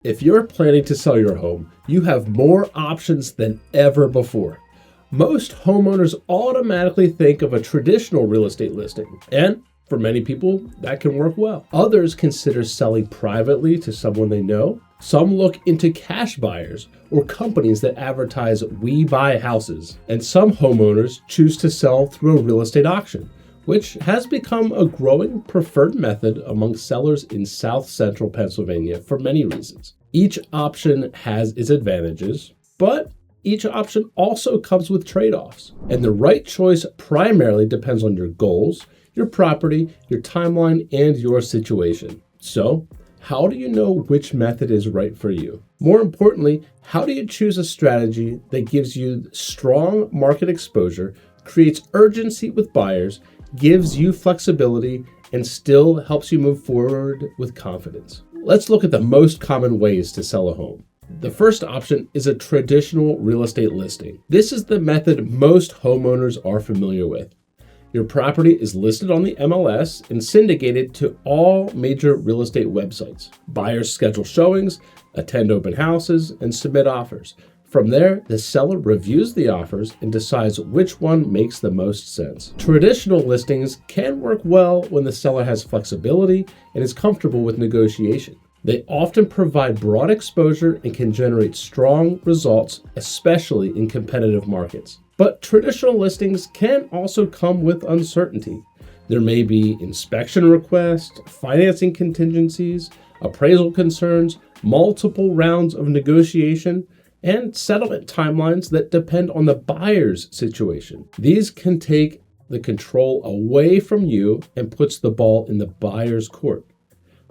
If you're planning to sell your home, you have more options than ever before. Most homeowners automatically think of a traditional real estate listing, and for many people, that can work well. Others consider selling privately to someone they know. Some look into cash buyers or companies that advertise "we buy houses." And some homeowners choose to sell through a real estate auction, which has become a growing preferred method among sellers in South Central Pennsylvania for many reasons. Each option has its advantages, but each option also comes with trade-offs. And the right choice primarily depends on your goals, your property, your timeline, and your situation. So, how do you know which method is right for you? More importantly, how do you choose a strategy that gives you strong market exposure, creates urgency with buyers, gives you flexibility, and still helps you move forward with confidence? Let's look at the most common ways to sell a home. The first option is a traditional real estate listing. This is the method most homeowners are familiar with. Your property is listed on the MLS and syndicated to all major real estate websites. Buyers schedule showings, attend open houses, and submit offers. From there, the seller reviews the offers and decides which one makes the most sense. Traditional listings can work well when the seller has flexibility and is comfortable with negotiation. They often provide broad exposure and can generate strong results, especially in competitive markets. But traditional listings can also come with uncertainty. There may be inspection requests, financing contingencies, appraisal concerns, multiple rounds of negotiation, and settlement timelines that depend on the buyer's situation. These can take the control away from you and puts the ball in the buyer's court.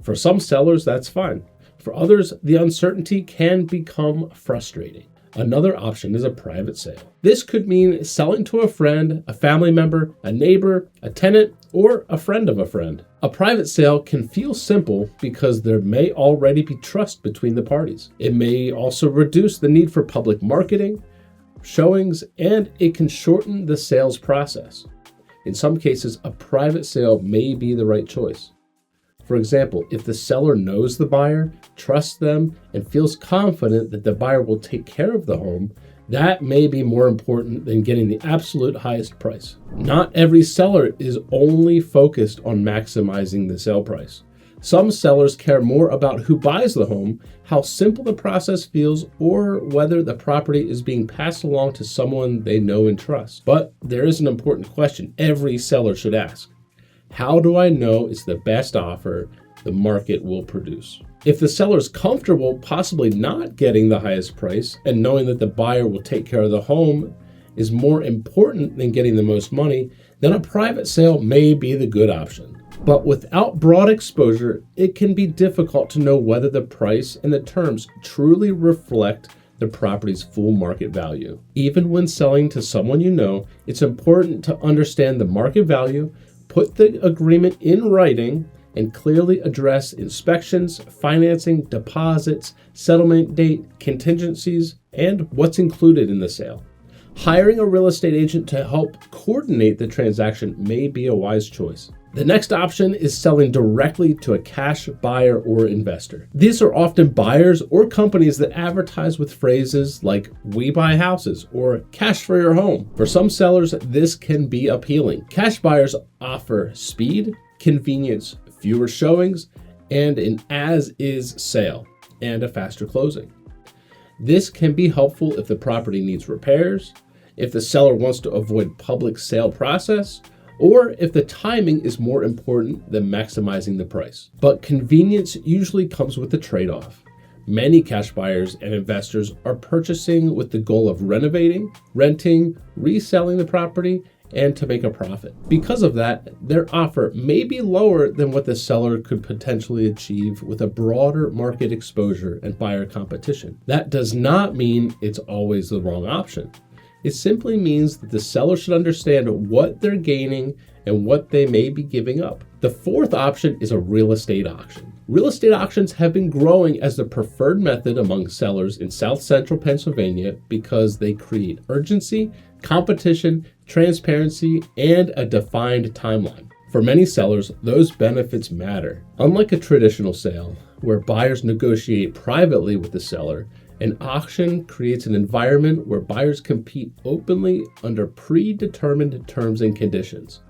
For some sellers, that's fine. For others, the uncertainty can become frustrating. Another option is a private sale. This could mean selling to a friend, a family member, a neighbor, a tenant, or a friend of a friend. A private sale can feel simple because there may already be trust between the parties. It may also reduce the need for public marketing, showings, and it can shorten the sales process. In some cases, a private sale may be the right choice. For example, if the seller knows the buyer, trusts them, and feels confident that the buyer will take care of the home, that may be more important than getting the absolute highest price. Not every seller is only focused on maximizing the sale price. Some sellers care more about who buys the home, how simple the process feels, or whether the property is being passed along to someone they know and trust. But there is an important question every seller should ask. How do I know it's the best offer the market will produce? If the seller is comfortable possibly not getting the highest price and knowing that the buyer will take care of the home is more important than getting the most money, then a private sale may be the good option. But without broad exposure, it can be difficult to know whether the price and the terms truly reflect the property's full market value. Even when selling to someone you know, it's important to understand the market value, put the agreement in writing, and clearly address inspections, financing, deposits, settlement date, contingencies, and what's included in the sale. Hiring a real estate agent to help coordinate the transaction may be a wise choice. The next option is selling directly to a cash buyer or investor. These are often buyers or companies that advertise with phrases like "we buy houses" or "cash for your home." For some sellers, this can be appealing. Cash buyers offer speed, convenience, fewer showings, and an as-is sale, and a faster closing. This can be helpful if the property needs repairs, if the seller wants to avoid public sale process, or if the timing is more important than maximizing the price. But convenience usually comes with a trade-off. Many cash buyers and investors are purchasing with the goal of renovating, renting, reselling the property, and to make a profit. Because of that, their offer may be lower than what the seller could potentially achieve with a broader market exposure and buyer competition. That does not mean it's always the wrong option. It simply means that the seller should understand what they're gaining and what they may be giving up. The fourth option is a real estate auction. Real estate auctions have been growing as the preferred method among sellers in South Central Pennsylvania because they create urgency, competition, transparency, and a defined timeline. For many sellers, those benefits matter. Unlike a traditional sale, where buyers negotiate privately with the seller. An auction creates an environment where buyers compete openly under predetermined terms and conditions.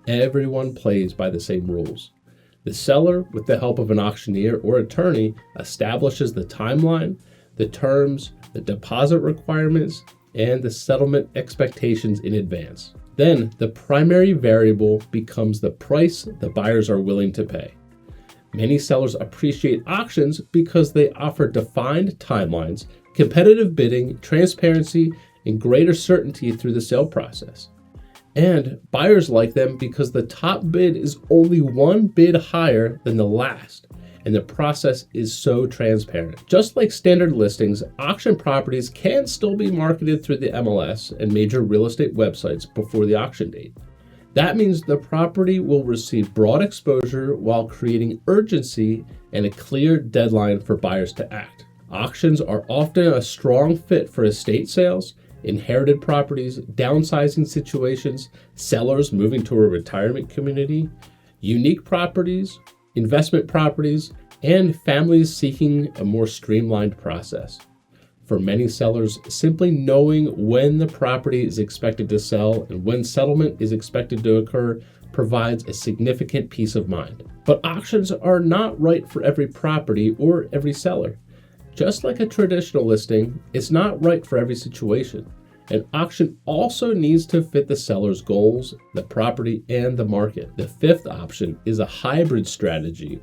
Everyone plays by the same rules. The seller, with the help of an auctioneer or attorney, establishes the timeline, the terms, the deposit requirements, and the settlement expectations in advance. Then, the primary variable becomes the price the buyers are willing to pay. Many sellers appreciate auctions because they offer defined timelines, competitive bidding, transparency, and greater certainty through the sale process. And buyers like them because the top bid is only one bid higher than the last, and the process is so transparent. Just like standard listings, auction properties can still be marketed through the MLS and major real estate websites before the auction date. That means the property will receive broad exposure while creating urgency and a clear deadline for buyers to act. Auctions are often a strong fit for estate sales, inherited properties, downsizing situations, sellers moving to a retirement community, unique properties, investment properties, and families seeking a more streamlined process. For many sellers, simply knowing when the property is expected to sell and when settlement is expected to occur provides a significant peace of mind. But auctions are not right for every property or every seller. Just like a traditional listing, it's not right for every situation. An auction also needs to fit the seller's goals, the property, and the market. The fifth option is a hybrid strategy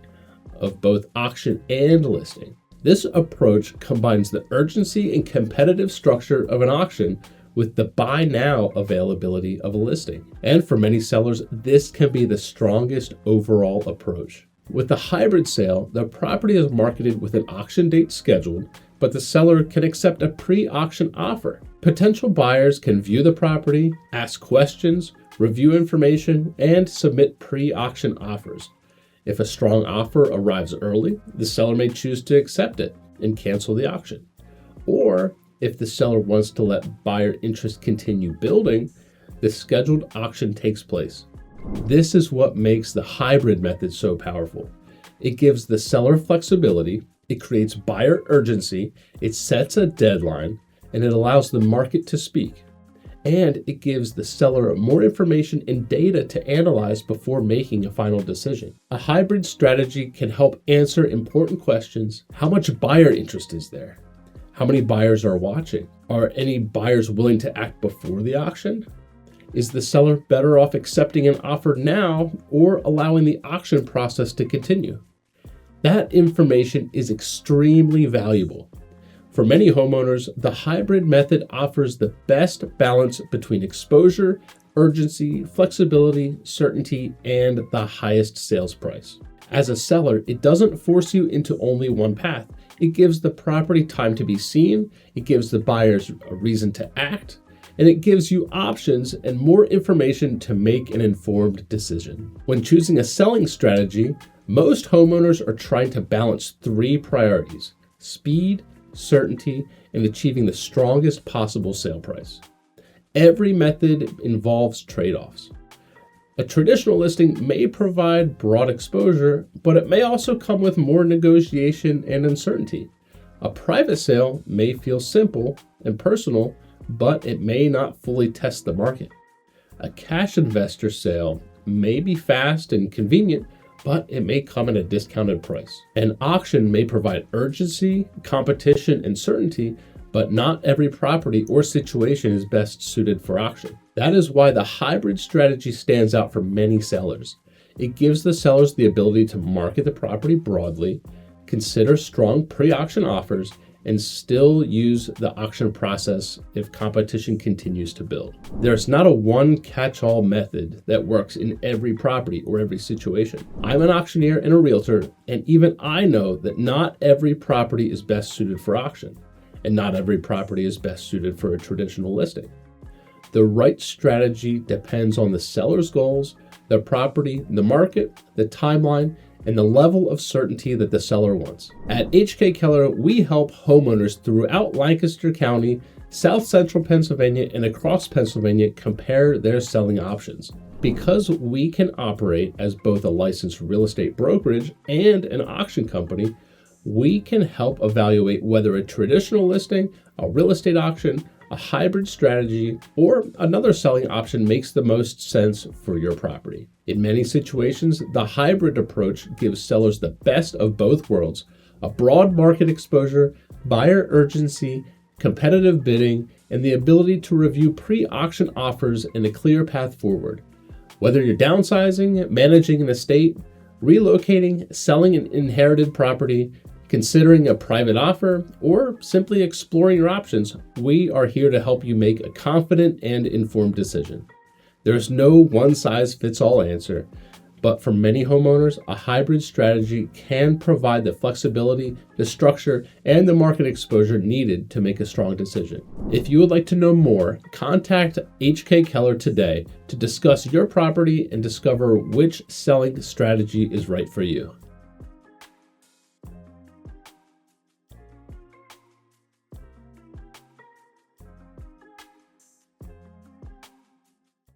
of both auction and listing. This approach combines the urgency and competitive structure of an auction with the buy now availability of a listing. And for many sellers, this can be the strongest overall approach. With the hybrid sale, the property is marketed with an auction date scheduled, but the seller can accept a pre-auction offer. Potential buyers can view the property, ask questions, review information, and submit pre-auction offers. If a strong offer arrives early, the seller may choose to accept it and cancel the auction. Or if the seller wants to let buyer interest continue building, the scheduled auction takes place. This is what makes the hybrid method so powerful. It gives the seller flexibility, it creates buyer urgency, it sets a deadline, and it allows the market to speak. And it gives the seller more information and data to analyze before making a final decision. A hybrid strategy can help answer important questions. How much buyer interest is there? How many buyers are watching? Are any buyers willing to act before the auction? Is the seller better off accepting an offer now or allowing the auction process to continue? That information is extremely valuable. For many homeowners, the hybrid method offers the best balance between exposure, urgency, flexibility, certainty, and the highest sales price. As a seller, it doesn't force you into only one path. It gives the property time to be seen, it gives the buyers a reason to act, and it gives you options and more information to make an informed decision. When choosing a selling strategy, most homeowners are trying to balance three priorities: speed, certainty, and achieving the strongest possible sale price. Every method involves trade-offs. A traditional listing may provide broad exposure, but it may also come with more negotiation and uncertainty. A private sale may feel simple and personal, but it may not fully test the market. A cash investor sale may be fast and convenient, but it may come at a discounted price. An auction may provide urgency, competition, and certainty, but not every property or situation is best suited for auction. That is why the hybrid strategy stands out for many sellers. It gives the sellers the ability to market the property broadly, consider strong pre-auction offers, and still use the auction process if competition continues to build. There's not a one catch-all method that works in every property or every situation. I'm an auctioneer and a realtor, and even I know that not every property is best suited for auction, and not every property is best suited for a traditional listing. The right strategy depends on the seller's goals, the property, the market, the timeline, and the level of certainty that the seller wants. At HK Keller, we help homeowners throughout Lancaster County, South Central Pennsylvania, and across Pennsylvania compare their selling options. Because we can operate as both a licensed real estate brokerage and an auction company, we can help evaluate whether a traditional listing, a real estate auction, a hybrid strategy, or another selling option makes the most sense for your property. In many situations, the hybrid approach gives sellers the best of both worlds: a broad market exposure, buyer urgency, competitive bidding, and the ability to review pre-auction offers and a clear path forward. Whether you're downsizing, managing an estate, relocating, selling an inherited property, considering a private offer, or simply exploring your options, we are here to help you make a confident and informed decision. There's no one-size-fits-all answer, but for many homeowners, a hybrid strategy can provide the flexibility, the structure, and the market exposure needed to make a strong decision. If you would like to know more, contact HK Keller today to discuss your property and discover which selling strategy is right for you.